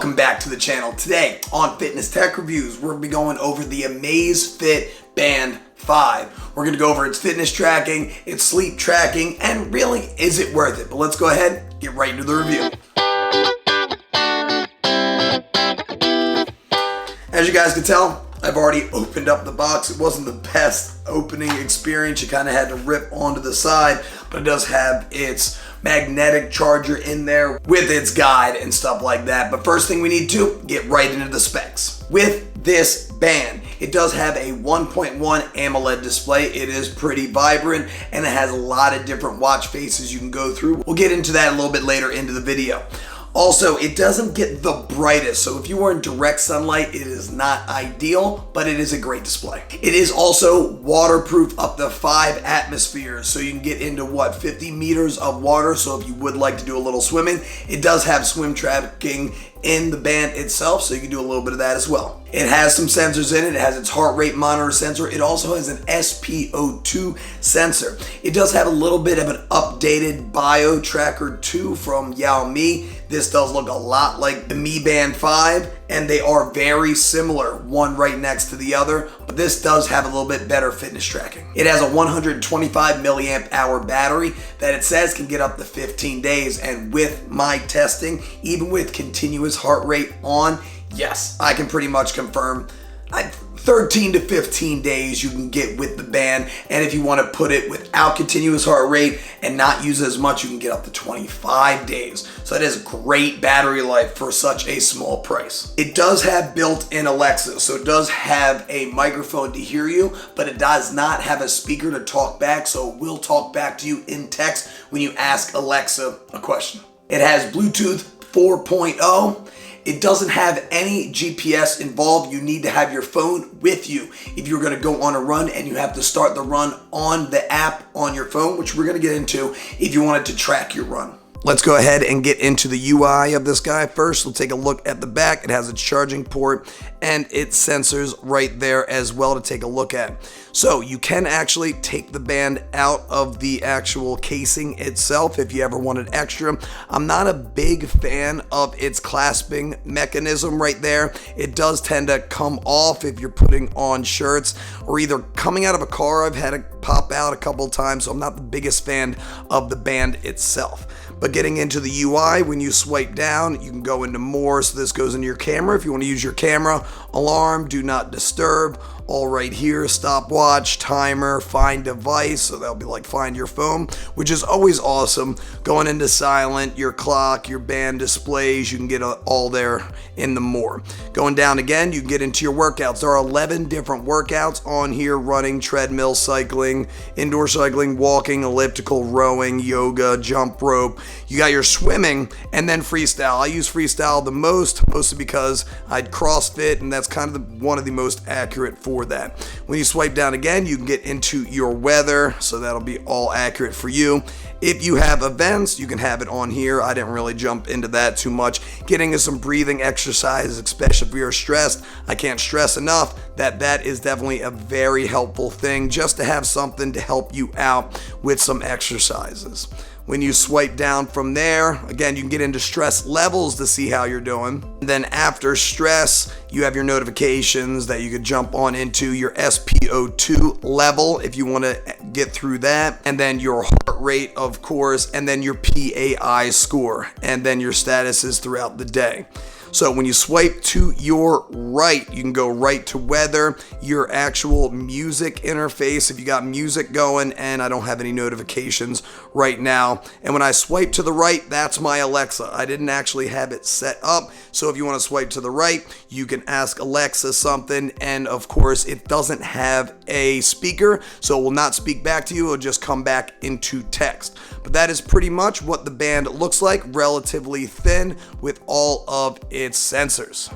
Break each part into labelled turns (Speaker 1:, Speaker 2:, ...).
Speaker 1: welcome back to the channel. Today on Fitness Tech Reviews, we're going to be going over the Amazfit Band 5. We're going to go over its fitness tracking, its sleep tracking, and really, is it worth it? But let's go ahead and get right into the review. As you guys can tell, I've already opened up the box. It wasn't the best opening experience. You kind of had to rip onto the side, but it does have its magnetic charger in there with its guide and stuff like that. But first thing we need to get right into the specs. With this band, it does have a 1.1 AMOLED display. It is pretty vibrant and it has a lot of different watch faces you can go through. We'll get into that a little bit later into the video. Also, it doesn't get the brightest, so if you are in direct sunlight, it is not ideal, but it is a great display. It is also waterproof up to 5 atmospheres, so you can get into 50 meters of water. So if you would like to do a little swimming, it does have swim tracking in the band itself, so you can do a little bit of that as well. It has some sensors in it. It has its heart rate monitor sensor. It also has an SpO2 sensor. It does have a little bit of an updated Bio Tracker 2 from Xiaomi. This does look a lot like the Mi Band 5, and they are very similar, one right next to the other, but this does have a little bit better fitness tracking. It has a 125 milliamp hour battery that it says can get up to 15 days, and with my testing, even with continuous heart rate on, yes, I can pretty much confirm 13 to 15 days you can get with the band. And if you want to put it without continuous heart rate and not use it as much, you can get up to 25 days. So that is great battery life for such a small price. It does have built-in Alexa, so it does have a microphone to hear you, but it does not have a speaker to talk back, so it will talk back to you in text when you ask Alexa a question. It has Bluetooth 4.0. It doesn't have any GPS involved. You need to have your phone with you if you're going to go on a run, and you have to start the run on the app on your phone, which we're going to get into if you wanted to track your run. Let's go ahead and get into the UI of this guy first. We'll take a look at the back. It has a charging port and its sensors right there as well to take a look at. So you can actually take the band out of the actual casing itself if you ever wanted extra. I'm not a big fan of its clasping mechanism right there. It does tend to come off if you're putting on shirts or either coming out of a car. I've had it pop out a couple of times, so I'm not the biggest fan of the band itself. But getting into the UI, when you swipe down, you can go into more. So this goes into your camera. If you want to use your camera, alarm, do not disturb, all right here, stopwatch, timer, find device. So that'll be like find your phone, which is always awesome. Going into silent, your clock, your band displays, you can get all there in the more. Going down again, you can get into your workouts. There are 11 different workouts on here: running, treadmill, cycling, indoor cycling, walking, elliptical, rowing, yoga, jump rope. You got your swimming, and then freestyle. I use freestyle the most, mostly because I CrossFit, and that's kind of one of the most accurate for that. When you swipe down again, you can get into your weather, so that'll be all accurate for you. If you have events, you can have it on here. I didn't really jump into that too much. Getting into some breathing exercises, especially if you're stressed. I can't stress enough that is definitely a very helpful thing, just to have something to help you out with some exercises. When you swipe down from there, again, you can get into stress levels to see how you're doing. And then after stress, you have your notifications that you could jump on into your SpO2 level if you want to get through that. And then your heart rate, of course, and then your PAI score, and then your statuses throughout the day. So when you swipe to your right, you can go right to weather, your actual music interface if you got music going, and I don't have any notifications right now. And when I swipe to the right, that's my Alexa. I didn't actually have it set up. So if you want to swipe to the right, you can ask Alexa something, and of course it doesn't have a speaker, so it will not speak back to you. It'll just come back into text. But that is pretty much what the band looks like, relatively thin with all of its sensors.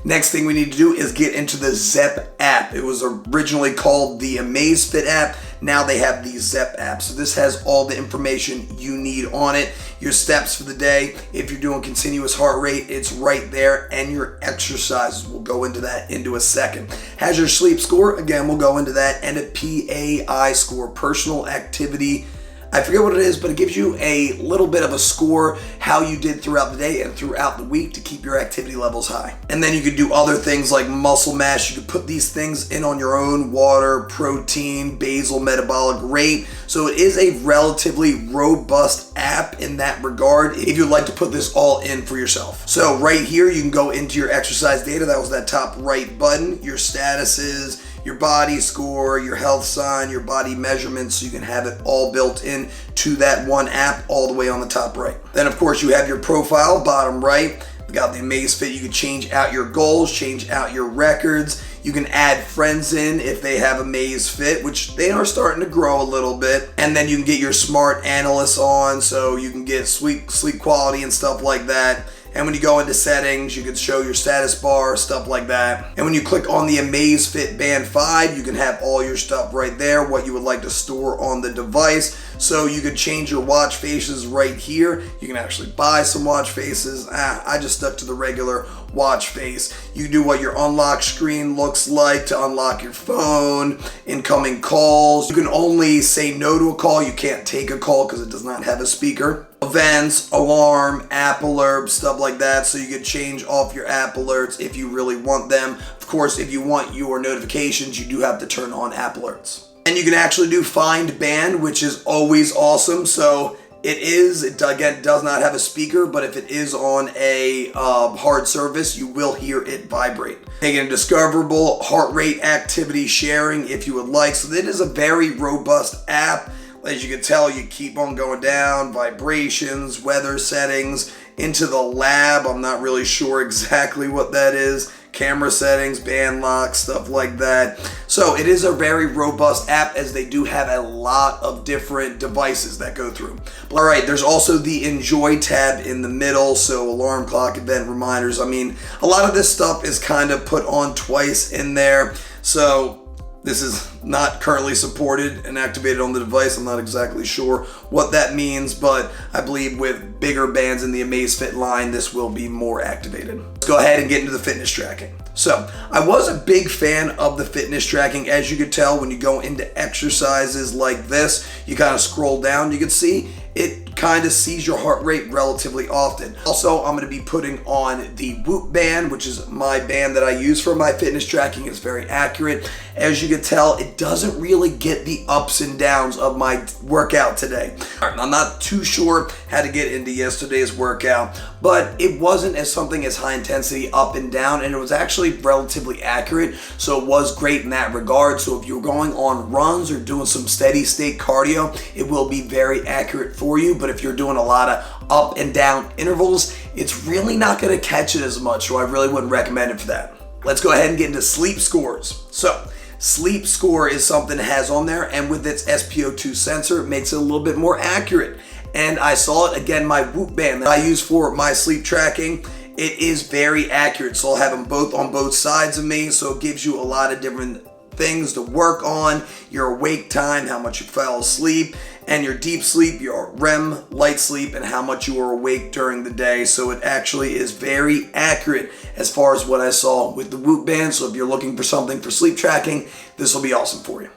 Speaker 1: Next thing we need to do is get into the Zepp app. It was originally called the Amazfit app. Now they have the Zepp app. So this has all the information you need on it. Your steps for the day. If you're doing continuous heart rate, it's right there. And your exercises. We'll go into that into a second. Has your sleep score. Again, we'll go into that. And a PAI score, personal activity I forget what it is, but it gives you a little bit of a score how you did throughout the day and throughout the week to keep your activity levels high. And then you could do other things like muscle mass. You could put these things in on your own: water, protein, basal metabolic rate. So it is a relatively robust app in that regard if you'd like to put this all in for yourself. So right here, you can go into your exercise data. That was that top right button, your statuses, your body score, your health sign, your body measurements, so you can have it all built in to that one app all the way on the top right. Then of course you have your profile, bottom right. We got the Amazfit. You can change out your goals, change out your records. You can add friends in if they have Amazfit, which they are starting to grow a little bit. And then you can get your smart analysts on, so you can get sleep quality and stuff like that. And when you go into settings, you can show your status bar, stuff like that. And when you click on the Amazfit Band 5, you can have all your stuff right there, what you would like to store on the device. So you could change your watch faces right here. You can actually buy some watch faces. I just stuck to the regular watch face. You do what your unlock screen looks like to unlock your phone, incoming calls. You can only say no to a call. You can't take a call because it does not have a speaker. Events, alarm, app alerts, stuff like that. So you can change off your app alerts if you really want them. Of course, if you want your notifications, you do have to turn on app alerts. And you can actually do find band, which is always awesome. So it again does not have a speaker, but if it is on a hard surface, you will hear it vibrate. Making it discoverable, heart rate activity sharing if you would like. So it is a very robust app. As you can tell, you keep on going down, vibrations, weather settings, into the lab. I'm not really sure exactly what that is. Camera settings, band lock, stuff like that. So it is a very robust app, as they do have a lot of different devices that go through. All right, there's also the Enjoy tab in the middle. So alarm clock, event reminders. I mean, a lot of this stuff is kind of put on twice in there. So this is not currently supported and activated on the device. I'm not exactly sure what that means, but I believe with bigger bands in the Amazfit line, this will be more activated. Let's go ahead and get into the fitness tracking. So I was a big fan of the fitness tracking. As you could tell, when you go into exercises like this, you kind of scroll down, you can see it kind of sees your heart rate relatively often. Also, I'm going to be putting on the Whoop band, which is my band that I use for my fitness tracking. It's very accurate. As you can tell, it doesn't really get the ups and downs of my workout today. I'm not too sure how to get into yesterday's workout, but it wasn't as something as high intensity up and down, and it was actually relatively accurate. So it was great in that regard. So if you're going on runs or doing some steady state cardio, it will be very accurate for you. But if you're doing a lot of up and down intervals, it's really not going to catch it as much. So I really wouldn't recommend it for that. Let's go ahead and get into sleep scores. So sleep score is something it has on there, and with its SpO2 sensor, it makes it a little bit more accurate. And I saw it again, my Whoop band that I use for my sleep tracking. It is very accurate. So I'll have them both on both sides of me. So it gives you a lot of different things to work on: your awake time, how much you fell asleep, and your deep sleep, your REM, light sleep, and how much you were awake during the day. So it actually is very accurate as far as what I saw with the Whoop band. So if you're looking for something for sleep tracking, this will be awesome for you.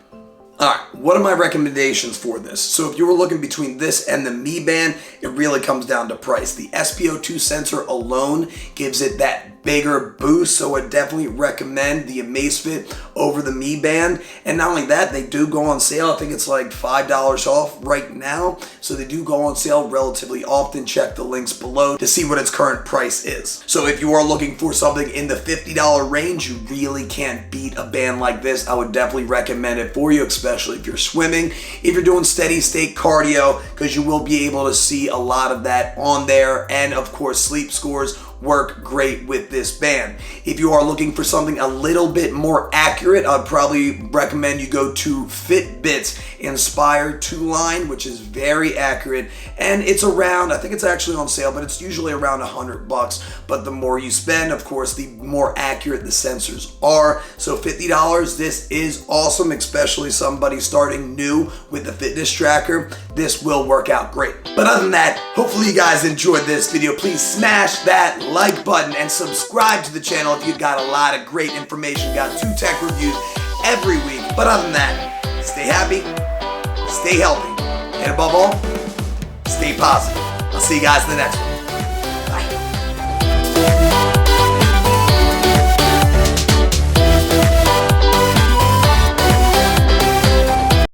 Speaker 1: All right, what are my recommendations for this? So if you were looking between this and the Mi Band, it really comes down to price. The SpO2 sensor alone gives it that bigger boost, so I definitely recommend the Amazfit over the Mi Band. And not only that, they do go on sale. I think it's like $5 off right now. So they do go on sale relatively often. Check the links below to see what its current price is. So if you are looking for something in the $50 range, you really can't beat a band like this. I would definitely recommend it for you, especially if you're swimming, if you're doing steady state cardio, because you will be able to see a lot of that on there. And of course, sleep scores work great with this band. If you are looking for something a little bit more accurate, I'd probably recommend you go to Fitbit's Inspire 2 line, which is very accurate, and it's around, I think it's actually on sale, but it's usually around $100. But the more you spend, of course, the more accurate the sensors are. So $50, this is awesome, especially somebody starting new with the fitness tracker. This will work out great. But other than that, hopefully you guys enjoyed this video. Please smash that like button and subscribe to the channel if you've got a lot of great information. Got 2 tech reviews every week. But other than that, stay happy, stay healthy, And above all, stay positive. I'll see you guys in the next one.